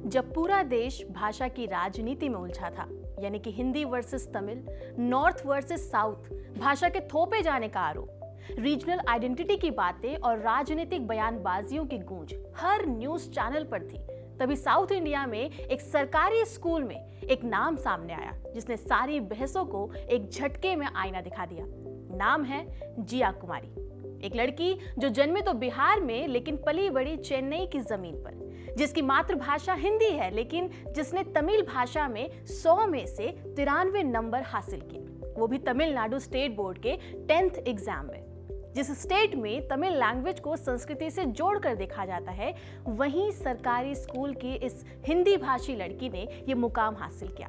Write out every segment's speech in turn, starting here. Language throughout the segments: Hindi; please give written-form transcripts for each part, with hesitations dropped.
जब पूरा देश भाषा की राजनीति में उलझा था, यानी कि Hindi versus Tamil, north versus south, भाषा के थोपे जाने का आरोप, रीजनल आइडेंटिटी की बातें और राजनीतिक बयानबाजियों की गूंज हर न्यूज चैनल पर थी, तभी साउथ इंडिया में एक सरकारी स्कूल में एक नाम सामने आया जिसने सारी बहसों को एक झटके में आईना दिखा दिया। नाम है जिया कुमारी, एक लड़की जो जन्मे तो बिहार में लेकिन पली बड़ी चेन्नई की जमीन पर, जिसकी मातृभाषा हिंदी है लेकिन जिसने तमिल भाषा में 100 में से 93 नंबर हासिल किए, वो भी तमिलनाडु स्टेट बोर्ड के 10th एग्जाम में। जिस स्टेट में तमिल लैंग्वेज को संस्कृति से जोड़कर देखा जाता है, वहीं सरकारी स्कूल की इस हिंदी भाषी लड़की ने ये मुकाम हासिल किया।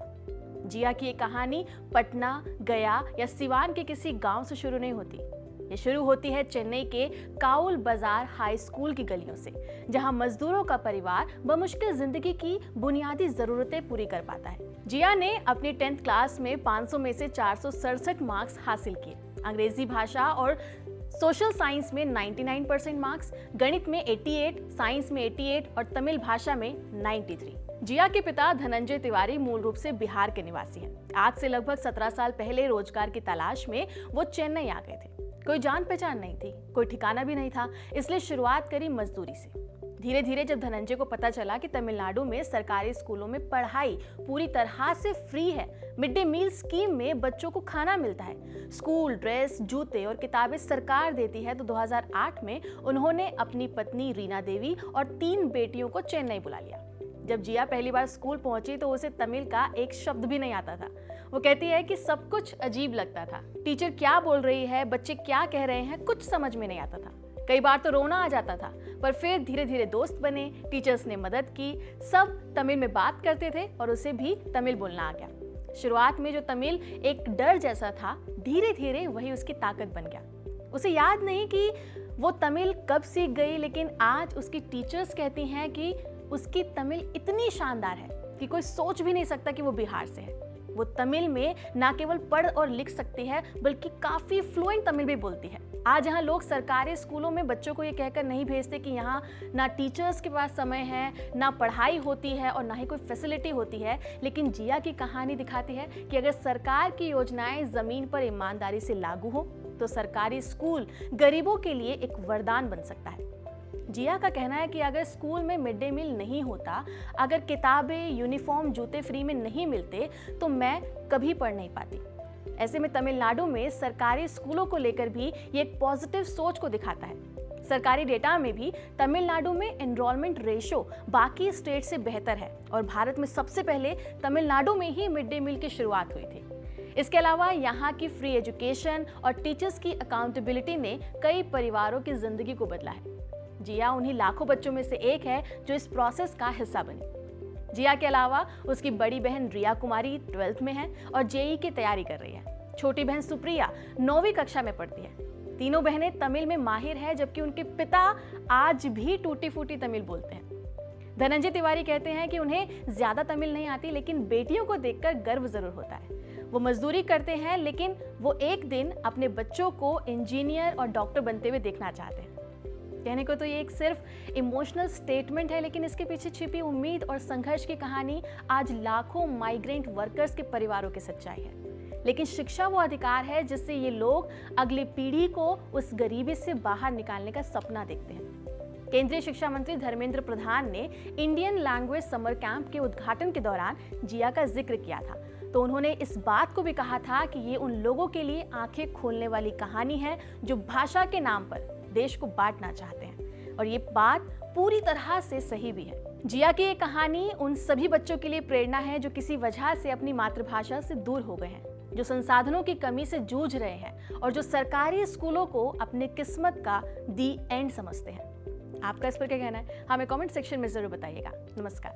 जिया की ये कहानी पटना, गया या सिवान के किसी गांव से शुरू नहीं होती। ये शुरू होती है चेन्नई के काउल बाजार हाई स्कूल की गलियों से, जहां मजदूरों का परिवार बमुश्किल जिंदगी की बुनियादी जरूरतें पूरी कर पाता है। जिया ने अपनी 10th क्लास में 500 में से 467 मार्क्स हासिल किए। अंग्रेजी भाषा और सोशल साइंस में 99% मार्क्स, गणित में 88, साइंस में 88 और तमिल भाषा में 93। जिया के पिता धनंजय तिवारी मूल रूप से बिहार के निवासी हैं। आज से लगभग 17 साल पहले रोजगार की तलाश में वो चेन्नई आ गए थे। कोई जान पहचान नहीं थी, कोई ठिकाना भी नहीं था, इसलिए शुरुआत करी मजदूरी से। धीरे धीरे जब धनंजय को पता चला कि तमिलनाडु में सरकारी स्कूलों में पढ़ाई पूरी तरह से फ्री है, मिड डे मील स्कीम में बच्चों को खाना मिलता है, स्कूल ड्रेस, जूते और किताबें सरकार देती है, तो 2008 में उन्होंने अपनी पत्नी रीना देवी और 3 बेटियों को चेन्नई बुला लिया। जब जिया पहली बार स्कूल पहुंची तो उसे तमिल का एक शब्द भी नहीं आता था। वो कहती है कि सब कुछ अजीब लगता था, टीचर क्या बोल रही है, बच्चे क्या कह रहे हैं, कुछ समझ में नहीं आता था। कई बार तो रोना आ जाता था, पर फिर धीरे धीरे दोस्त बने, टीचर्स ने मदद की, सब तमिल में बात करते थे और उसे भी तमिल बोलना आ गया। शुरुआत में जो तमिल एक डर जैसा था, धीरे धीरे वही उसकी ताकत बन गया। उसे याद नहीं कि वो तमिल कब सीख गई, लेकिन आज उसकी टीचर्स कहती हैं कि उसकी तमिल इतनी शानदार है कि कोई सोच भी नहीं सकता कि वो बिहार से है। वो तमिल में ना केवल पढ़ और लिख सकती है, बल्कि काफी फ्लुएंट तमिल भी बोलती है। आज यहाँ लोग सरकारी स्कूलों में बच्चों को ये कहकर नहीं भेजते कि यहाँ ना टीचर्स के पास समय है, ना पढ़ाई होती है और ना ही कोई फैसिलिटी होती है, लेकिन जिया की कहानी दिखाती है कि अगर सरकार की योजनाएं जमीन पर ईमानदारी से लागू हो तो सरकारी स्कूल गरीबों के लिए एक वरदान बन सकता है। जिया का कहना है कि अगर स्कूल में मिड डे मील नहीं होता, अगर किताबें, यूनिफॉर्म, जूते फ्री में नहीं मिलते, तो मैं कभी पढ़ नहीं पाती। ऐसे में तमिलनाडु में सरकारी स्कूलों को लेकर भी ये एक पॉजिटिव सोच को दिखाता है। सरकारी डेटा में भी तमिलनाडु में एनरोलमेंट रेशो बाकी स्टेट से बेहतर है और भारत में सबसे पहले तमिलनाडु में ही मिड डे मील की शुरुआत हुई थी। इसके अलावा यहाँ की फ्री एजुकेशन और टीचर्स की अकाउंटेबिलिटी ने कई परिवारों की जिंदगी को बदला है। जिया उन्हीं लाखों बच्चों में से एक है जो इस प्रोसेस का हिस्सा बनी। जिया के अलावा उसकी बड़ी बहन रिया कुमारी 12th में है और जेईई की तैयारी कर रही है। छोटी बहन सुप्रिया 9वीं कक्षा में पढ़ती है। तीनों बहनें तमिल में माहिर है, जबकि उनके पिता आज भी टूटी फूटी तमिल बोलते हैं। धनंजय तिवारी कहते हैं कि उन्हें ज्यादा तमिल नहीं आती, लेकिन बेटियों को देखकर गर्व जरूर होता है। वो मजदूरी करते हैं, लेकिन वो एक दिन अपने बच्चों को इंजीनियर और डॉक्टर बनते हुए देखना चाहते हैं। कहने को तो ये एक सिर्फ इमोशनल स्टेटमेंट है, लेकिन इसके पीछे छिपी उम्मीद और संघर्ष की कहानी आज लाखों माइग्रेंट वर्कर्स के परिवारों की सच्चाई है। लेकिन शिक्षा वो अधिकार है जिससे ये लोग अगली पीढ़ी को उस गरीबी से बाहर निकालने का सपना देखते हैं। केंद्रीय शिक्षा मंत्री धर्मेंद्र प्रधान ने इंडियन लैंग्वेज समर कैंप के उद्घाटन के दौरान जिया का जिक्र किया था, तो उन्होंने इस बात को भी कहा था कि ये उन लोगों के लिए आंखें खोलने वाली कहानी है जो भाषा के नाम पर देश को बांटना चाहते हैं, और ये बात पूरी तरह से सही भी है। जिया की ये कहानी उन सभी बच्चों के लिए प्रेरणा है जो किसी वजह से अपनी मातृभाषा से दूर हो गए हैं, जो संसाधनों की कमी से जूझ रहे हैं और जो सरकारी स्कूलों को अपने किस्मत का दी एंड समझते हैं। आपका इस पर क्या कहना है, हमें कमेंट सेक्शन में जरूर बताइएगा। नमस्कार।